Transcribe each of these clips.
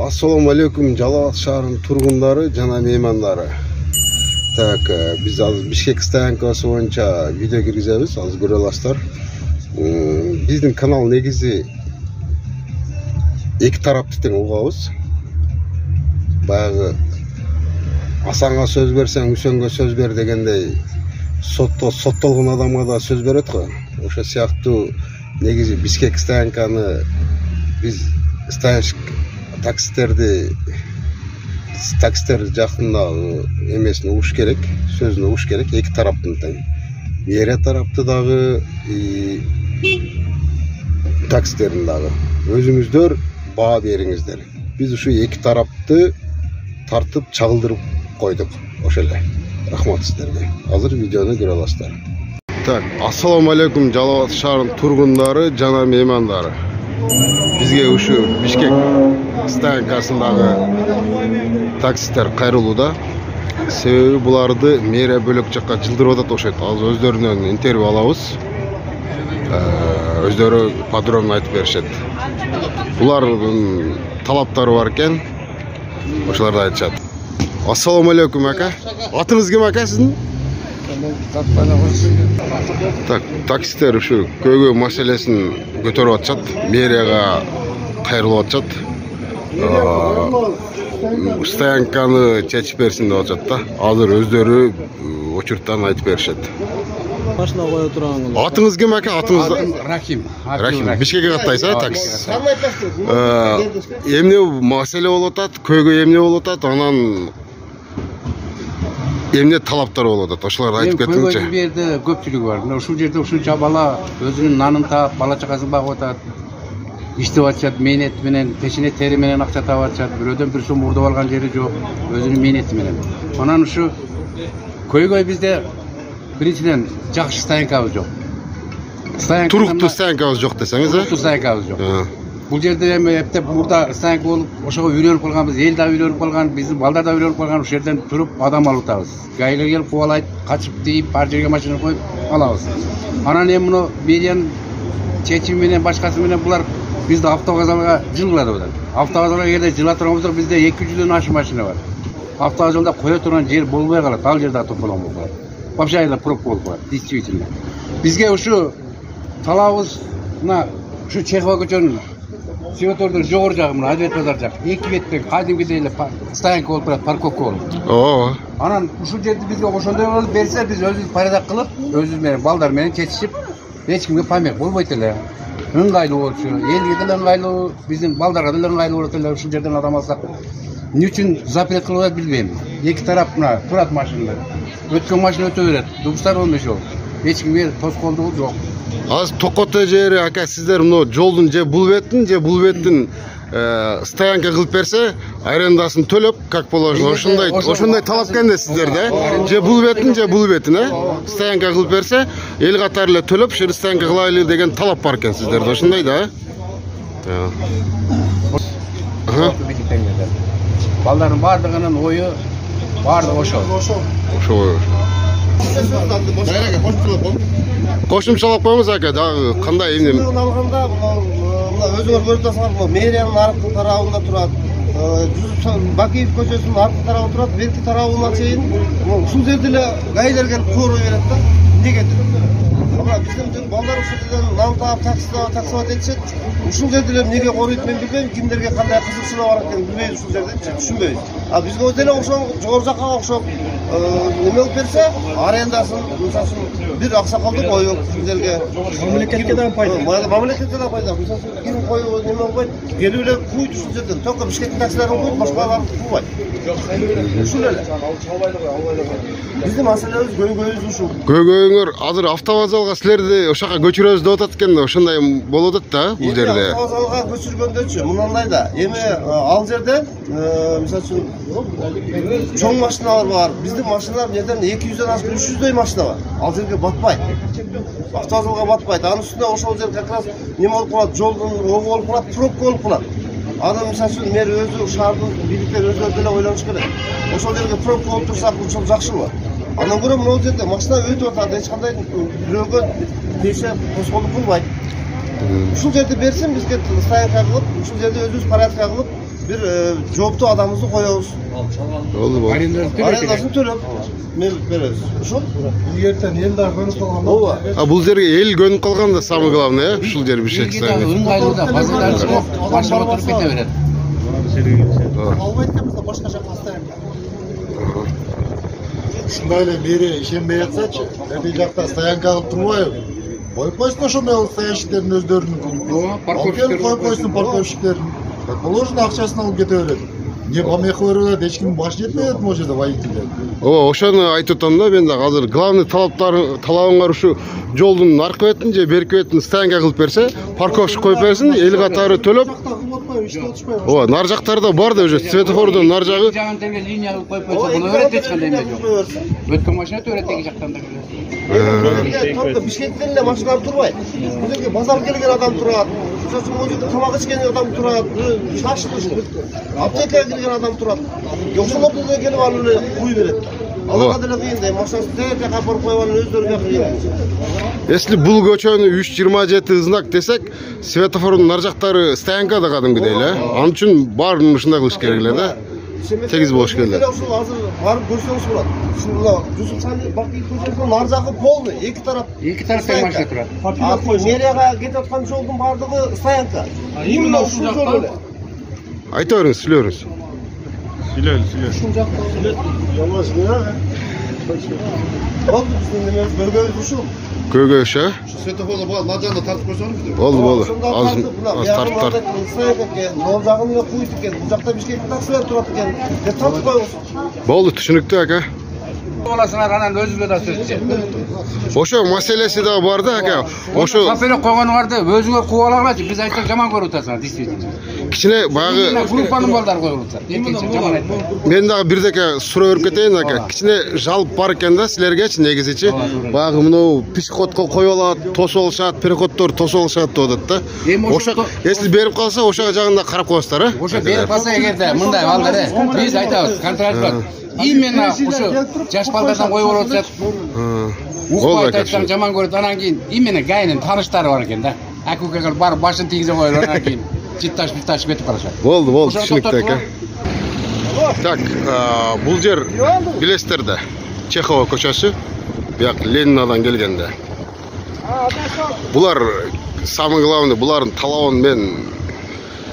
Assalamu alaikum Жалал Абад шаарынын тургундары жана меймандары. Так, биз азыр Бишкек стоянкасы боюнча видео киргизебиз, азыр көрө аласыздар. Биздин канал негизи эки тарапты тең угабыз. Баягы Асанга сөз берсең, Үсөнгө сөз бер дегендей соттолгон адамга да сөз берет го. Ошо сыяктуу негизи Бишкек стоянканы биз стоянщик таксистер жакындагы эмесин угуш керек, сөзүн угуш керек, эки тараптын тең. Эре тарапты дагы, таксистердин дагы. Өзүңүздөр баа бериңиздер. Биз ушу эки тарапты тартып чагылдырып койдук. Ошо эле. Рахмат сиздерге. Азыр видеону көрө аласыздар. Так, ассаламу алейкум Жалал Абад шаарынын тургундары жана меймандары. Бизге ушу Бишкек стоянкасындагы таксистер кайрылууда. Себеби буларды мэрия бөлөк жакка жылдырып атат окшойт. Азыр өздөрүнөн интервью алабыз. Өздөрү подробно айтып беришет. Булардын талаптары бар экен. Ошолорду айтышат. Ассаламу алейкум ака. Атыңыз ким ака сиздин? Так, таксистер ушу көйгөй маселесин көтөрүп атышат, мэрияга кайрылып атышат. Стоянканы чечип берсин деп атышат да. Азыр өздөрү очурттан айтып беришет. Машина кое турган. Атыңыз ким ака? Атыңыз Рахим. Рахим. Бишкекке каттайсыз, таксист. Эмне маселе болуп атат? Көйгөй эмне болуп атат? Анан эмне талаптар болуп атат? Ошолорду айтып кетиңизчи. Көйгөй жерде көпчүлүгү бар. Мына ушул жерде ушунча бала өзүнүн нанын таап, бала чакасын багып атат. Иштеп атышат, мээнети менен, пешине тери менен акча таап атышат. Бирөөдөн бир сом урдуп алган жери жок, өзүнүн мээнети менен. Анан ушу көйгөй бизде биринчиден жакшы стоянкабыз жок. Туруктуу стоянкабыз жок десеңиз, туруктуу стоянкабыз жок. Бул жерде эми эптеп мурда стоянка болуп, ошого үйлөнүп калганбыз, эл да үйлөнүп калган, биздин балдар да үйлөнүп калган, ошол жерден туруп адам алып атабыз. Гаилер келип кубалайт, качып тийип, бар жерге машина коюп алабыз. Анан эми муну медианын чечими менен башкасы менен булар бизди автовокзалга жылгылады атат. Автовокзалга эгерде жыла турган болсок, бизде 200дөн ашык машина бар. Автовокзалда кое турган жер болбой калат, ал жерде тополон болуп калат. Вообще айда пробка болуп калат, действительно. Бизге ушу талабыбыз мына ушу Чехова көчөнүн светофордун жогору жагы мына Адвет базар жак. Эки беттен кадимкидей эле стоянка болуп турат, парковка болуп. Анан ушул жерди бизге ошондой болуп берсе, биз өзүбүз порядок кылып, өзүбүз менен балдар менен чечишип, эч кимге помех болбойт эле. Ыңгайлуу болчу, элге деле ыңгайлуу, биздин балдарга деле ыңгайлуу болот эле ушул жерден адам алсак. Эмне үчүн запрет кылып атат билбейм. Эки тарап мына турат машиналар. Өткөн машина өтө берет. Дубустар болмой жол. Эч кимге тоскоолдугу жок. Азыр токото жери ака, сиздер мына жолдун же бул беттин стоянка кылып берсе, арендасын төлөп, как положено, ошондой талап келди сиздерде. Же бул беттин, стоянка кылып берсе, эл катары эле төлөп, ошол стоянка кылайлы деген талап бар экен сиздерде. Ошондой да? Балдардын бардыгынын ою бардыгы ошол. Кошумчалап коебуз ака, дагы кандай эмне? Алганда мына өзүңөр көрүп атасыңар, мэриянын аркы тарабында турат. Бакиев көчөсүнүн аркы тарабында турат, берки тарабына чейин ушул жерде эле гаилер келип көрүп берет да. Эмнеге деп? Биздин балдар ушул жерден нан таап, таксист этишет. Ушул жерде эле эмнеге коруйт мен билбейм, кимдерге кандай кызыкчылык бар экенин билбейбиз ушул жерде, түшүнбөйбүз. Бизге деле ошол жогору жакка окшоп неме болуп берсе, арендасын, мисалы үчүн бир аксакалды коюп, сиздерге мамлекетке да пайда. Мамлекетке да пайда. Мисалы үчүн ким коюп неме болбойт, келип эле куйт ушул жерден. Только Бишкек таксилерин куйт, башкалар куйбайт. Ушул эле. Биздин маселебиз көйгөйүбүз ушул. Көйгөйүңөр азыр автовокзалга силерди ошака көчүрөбүз деп атат экен да, ошондой болуп атат да бул жерде. Автовокзалга көчүргөндөчү мындай да. Эми ал жерде мисалы үчүн чоң машиналар бар. Биздин машиналар неден 200дөн ашык 300дөй машина бар. Ал жерге батпайт. Автовокзалга батпайт. Анын үстүнө ошол жер как раз неме болуп калат, жолдун огу болуп калат, пробка болуп калат. Анан мисалы үчүн мэр өзү шаардын бийликтери өзүлөрү деле ойлонуш керек. Ошол жерге пробка болуп турса, бул жакшыбы? Андан көрө могул жерде машина өтүп атат, эч кандай бирөөгө тиеше тоскоолдук кылбайт. Ушул жерди берсин бизге стоянка кылып, ушул жерде өзүбүз порядка кылып, bir жооптуу адамыбызды коебуз. Oldu bu. Арендасын төлөп беребиз. Ушул Ертең елдар көріп қалғанда ооба. Бұл жерге ел көніп қалған да самый главное, ушул жер bir şey Ülkede ыңғайлы да, базардан шығып, башқа отырып кете береді. албайт екенбіз да башқа жаққа стоянка. Ушундай эле бери ишенбей атсачы, эти жакта стоянка кылып турбайбы? Коюп койсун ошондой стоянщиктердин өздөрүнүн. Парковщиктер Коюп койсун парковщиктерин. Как положено акчасын алып кете берет. Не помеха берет, эч кимдин башы жетпейт могу жерде водительдер. Ооба, ошону айтып атам да, мен да азыр главный талабыңар ушу жолдун аркы бетин же берки бетин стоянка кылып берсе, парковщик коюп берсин, эл катары төлөп. Ооба, нар жактарда бар да уже светофордун нар жагы. Жағын терге линия кылып коюп койсо, буну өрөт эч кандай эмне жок. Өткөн машина өрөт теги жактан да келет. Бишкектен эле машиналар турбайт. Бул жерге базар келген адам турат. Ошондо могу жерде тамак ичкен адам турат. Шашылыш. Аптекага келген адам турат. Ошолорду да келип алып эле куй берет. Аларга деле кыйын да, машинасы тегерекке апарып коюп алып өздөрүгө кыйын. Если бул көчөнү 3.27 знак десек, светофордун нар жактары стоянкада кадимкидей эле. Ал үчүн баарын ушундай кылыш керек эле да. Тегиз болуш керек. Ошол азыр барып көрсөңүз болот. Ушул Жусуп Сали Бакый көчөсүнүн нар жагы полный, эки тарап. Эки тарапта машина турат. Мэрияга кетип аткан жолдун баардыгы стоянка. Именно ушул жол эле. Айта бериңиз, сүйлөй бериңиз. Болду биздин немебиз бөлгөбүз ушул. Көйгөйүш, а? Светофорда бар, нар жагында тартып койсоңуз. Болду. Az tartıp. Yol жағында қойып екен, бұл жақта Бишкектің таксилер тұрады екен. Деп тартып қойыңыз. Болду, түшүнүктүү ака. Оласыңар анан өзүңө да сөзчү. Ошо маселеси да бар да ака. Ошо Кафеле койгонуңарды өзүңөр кууп алагылачы. Биз айтсак жаман көрүп атасыңар, действительно. кичине баягы Группанын балдары коюп атат. Экинчи жаман айтпа. мен дагы бирдеке суроо берип кетейин ака. Кичине жалп бар экен да силергечи негизичи. Баягы мынау пешеходко коюп алат, тосуп алышат, переходдор тосуп алышат деп атат да. Ошо если берип калса, ошо жагында карап коесуздар, а? Ошо берип калса эгерде мындай балдары биз айтабыз, контроль кылат. Именно ошо жаш балдардан коюп алып атышат. Укпай айтсаң жаман көрөт, анан кийин именно гайнын тааныштары бар экен да. Акукага барып башын тийгизе коюп анан кийин читташ кетип калышат. Болду, түшүнүктүү ака. Так, бул жер билесиздер да. Чехова көчөсү. Бияк Ленинадан келгенде. Булар самый главный, булардын талабын мен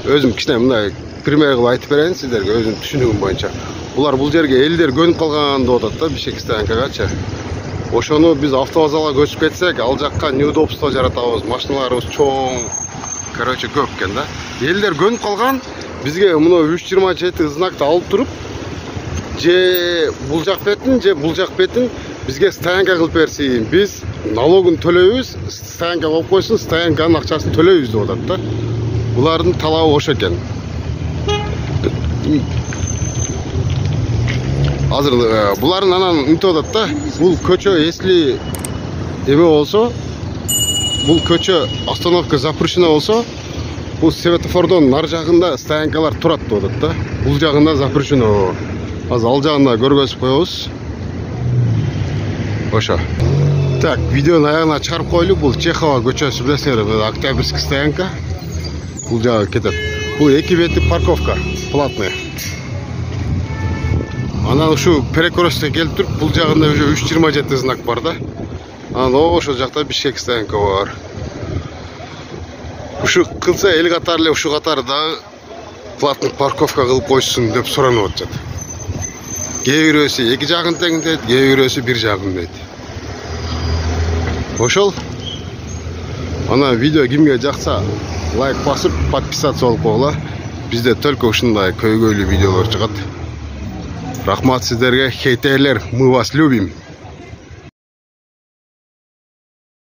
өзүм кичине мындай пример кылып айтып берейин сиздерге, өзүм түшүнүгүм боюнча. Булар бул жерге элдер көнүп калган деп атат да, Бишкек стоянкагачы. Ошону биз автобазага көчүп кетсек, ал жакка неудобство жаратабыз, машиналарыбыз чоң, короче көп экен да. Элдер көнүп калган, бизге мына 3.27 знакты алып туруп, же бул жак бетин бизге стоянка кылып берсин. Биз налогун төлөйбүз, стоянка коюп койсун, стоянканын акчасын төлөйбүз деп атат да. Булардын талабы ошо экен. Азыр булардын анан мынтип атат да, бул көчө если эме болсо, бул көчө остановка запрещена болсо, бул светофордон нар жагында стоянкалар турат деп атат да. Бул жагында запрещено. Азыр ал жагында көргөзүп коебуз. Ошо. Так, видеонун аягына чыгарып коелу. Бул Чехова көчөсү, билесиңер, Октябрьский стоянка. Бул жагы кетет. Бул эки бети парковка, платный. Анан ушу перекрестке келип туруп, бул жагында уже 3.27 знак бар да. Анан ошол жакта Бишкек стоянка бар. Ушу кылса эл катары эле ушу катары дагы платный парковка кылып койсун деп суранып атышат. Кээ бирөөсү эки жагын тең дейт, кээ бирөөсү бир жагын дейт. Ошол. Ана видео кимге жакса, лайк басып, подписаться болуп койгула. Бизде только ушундай көйгөйлүү видеолор чыгат. Рахмат сиздерге, хейтерлер, мы вас любим.